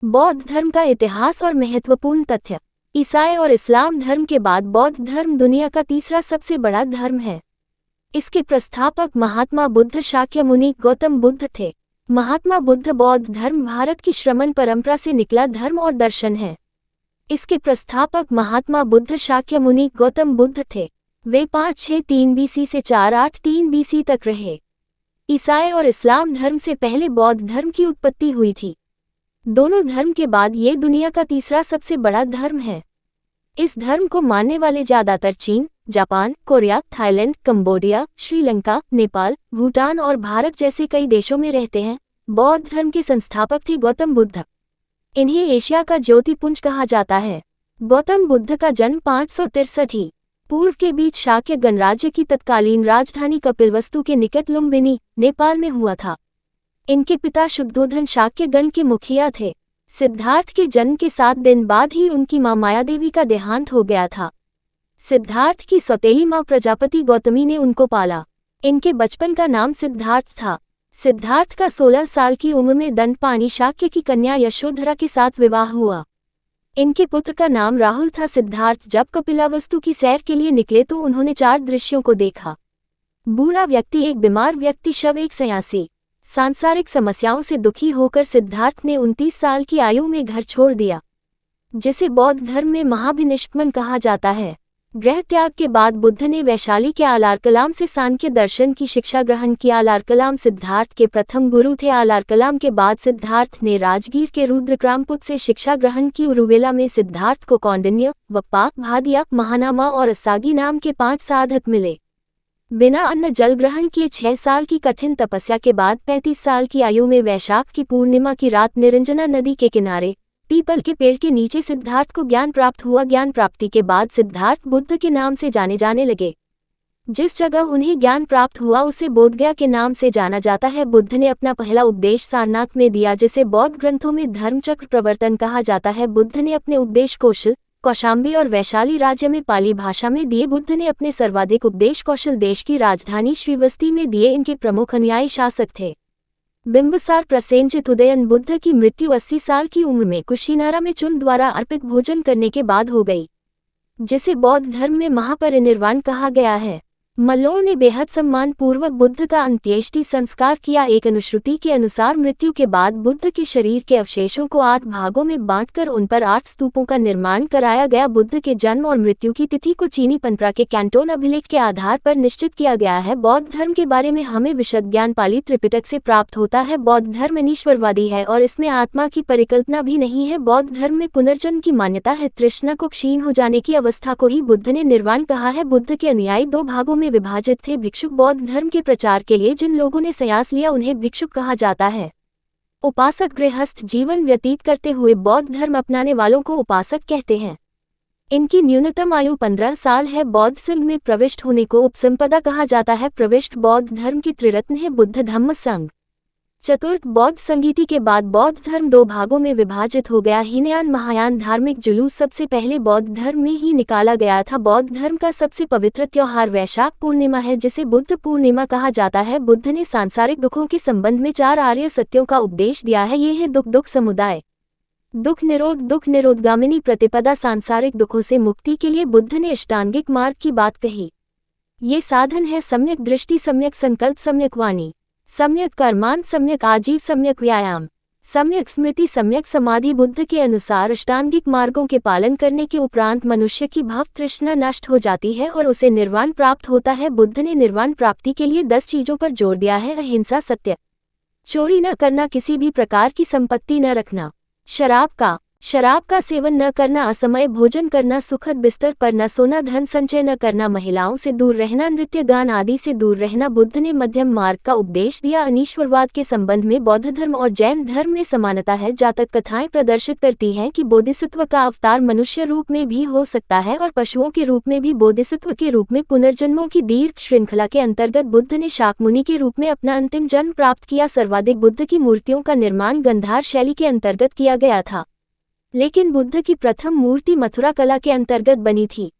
बौद्ध धर्म का इतिहास और महत्वपूर्ण तथ्य। ईसाई और इस्लाम धर्म के बाद बौद्ध धर्म दुनिया का तीसरा सबसे बड़ा धर्म है। इसके प्रस्थापक महात्मा बुद्ध शाक्य मुनि गौतम बुद्ध थे। महात्मा बुद्ध बौद्ध धर्म भारत की श्रमण परंपरा से निकला धर्म और दर्शन है। इसके प्रस्थापक महात्मा बुद्ध शाक्य मुनि गौतम बुद्ध थे। वे 563 BC से 483 BC तक रहे। ईसाई और इस्लाम धर्म से पहले बौद्ध धर्म की उत्पत्ति हुई थी। दोनों धर्म के बाद ये दुनिया का तीसरा सबसे बड़ा धर्म है। इस धर्म को मानने वाले ज्यादातर चीन, Japan, Korea, Thailand, Cambodia, Sri Lanka, Nepal, Bhutan और भारत जैसे कई देशों में रहते हैं। बौद्ध धर्म के संस्थापक थे गौतम बुद्ध। इन्हें एशिया का ज्योतिपुंज कहा जाता है। गौतम बुद्ध का जन्म 563 पूर्व के बीच शाक्य गणराज्य की तत्कालीन राजधानी कपिलवस्तु के निकट लुम्बिनी, नेपाल में हुआ था। इनके पिता शुद्धोधन शाक्य गण के मुखिया थे। सिद्धार्थ के जन्म के 7 दिन बाद ही उनकी मां मायादेवी का देहांत हो गया था। सिद्धार्थ की सौतेली मां प्रजापति गौतमी ने उनको पाला। इनके बचपन का नाम सिद्धार्थ था। सिद्धार्थ का 16 साल की उम्र में दंडपाणि शाक्य की कन्या यशोधरा के साथ विवाह हुआ। इनके पुत्र का नाम राहुल था। सिद्धार्थ जब कपिलावस्तु की सैर के लिए निकले तो उन्होंने 4 दृश्यों को देखा। बूढ़ा व्यक्ति, एक बीमार व्यक्ति, शव, एक सन्यासी। सांसारिक समस्याओं से दुखी होकर सिद्धार्थ ने 29 साल की आयु में घर छोड़ दिया, जिसे बौद्ध धर्म में महाभिनिष्क्मण कहा जाता है। गृह त्याग के बाद बुद्ध ने वैशाली के आलारकलाम से सांख्य दर्शन की शिक्षा ग्रहण की। आलारकलाम सिद्धार्थ के प्रथम गुरु थे। आलारकलाम के बाद सिद्धार्थ ने राजगीर के रुद्रक्रामपुत से शिक्षा ग्रहण की। उरुवेला में सिद्धार्थ को कौंडिन्य, वप्पा, भादिया, महानामा और असागी नाम के 5 साधक मिले। बिना अन्न जल ग्रहण किए 6 साल की कठिन तपस्या के बाद 35 साल की आयु में वैशाख की पूर्णिमा की रात निरंजना नदी के किनारे पीपल के पेड़ के नीचे सिद्धार्थ को ज्ञान प्राप्त हुआ। ज्ञान प्राप्ति के बाद सिद्धार्थ बुद्ध के नाम से जाने लगे। जिस जगह उन्हें ज्ञान प्राप्त हुआ उसे बोधगया के नाम से जाना जाता है। बुद्ध ने अपना पहला उपदेश सारनाथ में दिया, जिसे बौद्ध ग्रंथों में धर्मचक्र प्रवर्तन कहा जाता है। बुद्ध ने अपने उपदेश कौशाम्बी और वैशाली राज्य में पाली भाषा में दिए। बुद्ध ने अपने सर्वाधिक उपदेश कौशल देश की राजधानी श्रीवस्ती में दिए। इनके प्रमुख अनुयायी शासक थे बिंबिसार, प्रसेनजित, उदयन। बुद्ध की मृत्यु 80 साल की उम्र में कुशीनारा में चुन द्वारा अर्पित भोजन करने के बाद हो गई, जिसे बौद्ध धर्म में महापरिनिर्वाण कहा गया है। मल्लों ने बेहद सम्मान पूर्वक बुद्ध का अंत्येष्टि संस्कार किया। एक अनुश्रुति के अनुसार मृत्यु के बाद बुद्ध के शरीर के अवशेषों को 8 भागों में बांटकर उन पर 8 स्तूपों का निर्माण कराया गया। बुद्ध के जन्म और मृत्यु की तिथि को चीनी परंपरा के कैंटोन अभिलेख के आधार पर निश्चित किया गया है। बौद्ध धर्म के बारे में हमें विशद ज्ञान पाली त्रिपिटक से प्राप्त होता है। बौद्ध धर्म अनीश्वरवादी है और इसमें आत्मा की परिकल्पना भी नहीं है। बौद्ध धर्म में पुनर्जन्म की मान्यता है। तृष्णा को क्षीण हो जाने की अवस्था को ही बुद्ध ने निर्वाण कहा है। बुद्ध के अनुयायी 2 भागों में विभाजित थे। भिक्षुक, बौद्ध धर्म के प्रचार के लिए जिन लोगों ने संन्यास लिया उन्हें भिक्षुक कहा जाता है। उपासक, गृहस्थ जीवन व्यतीत करते हुए बौद्ध धर्म अपनाने वालों को उपासक कहते हैं। इनकी न्यूनतम आयु 15 साल है। बौद्ध संघ में प्रविष्ट होने को उपसंपदा कहा जाता है। प्रविष्ट बौद्ध धर्म की त्रिरत्न है बुद्ध, धम्म, संघ। चतुर्थ बौद्ध संगीति के बाद बौद्ध धर्म 2 भागों में विभाजित हो गया। हीनयान, महायान धार्मिक जुलूस सबसे पहले बौद्ध धर्म में ही निकाला गया था। बौद्ध धर्म का सबसे पवित्र त्योहार वैशाख पूर्णिमा है, जिसे बुद्ध पूर्णिमा कहा जाता है। बुद्ध ने सांसारिक दुखों के संबंध में 4 आर्य सत्यों का उपदेश दिया है। ये है दुख समुदाय, दुख निरोधगामिनी प्रतिपदा। सांसारिक दुखों से मुक्ति के लिए बुद्ध ने अष्टांगिक मार्ग की बात कही। ये साधन है सम्यक दृष्टि, सम्यक संकल्प, सम्यक वाणी, सम्यक कर्मांत, सम्यक आजीव, सम्यक व्यायाम, सम्यक स्मृति, सम्यक समाधि। बुद्ध के अनुसार अष्टांगिक मार्गों के पालन करने के उपरांत मनुष्य की भव तृष्णा नष्ट हो जाती है और उसे निर्वाण प्राप्त होता है। बुद्ध ने निर्वाण प्राप्ति के लिए 10 चीजों पर जोर दिया है। अहिंसा, सत्य, चोरी न करना, किसी भी प्रकार की संपत्ति न रखना, शराब का सेवन न करना, असमय भोजन करना, सुखद बिस्तर पर न सोना, धन संचय न करना, महिलाओं से दूर रहना, नृत्य गान आदि से दूर रहना। बुद्ध ने मध्यम मार्ग का उपदेश दिया। अनीश्वरवाद के संबंध में बौद्ध धर्म और जैन धर्म में समानता है। जातक कथाएं प्रदर्शित करती हैं कि बोधिसत्व का अवतार मनुष्य रूप में भी हो सकता है और पशुओं के रूप में भी। बोधिसत्व के रूप में पुनर्जन्मों की दीर्घ श्रृंखला के अंतर्गत बुद्ध ने शाक्यमुनि के रूप में अपना अंतिम जन्म प्राप्त किया। सर्वाधिक बुद्ध की मूर्तियों का निर्माण गंधार शैली के अंतर्गत किया गया था, लेकिन बुद्ध की प्रथम मूर्ति मथुरा कला के अंतर्गत बनी थी।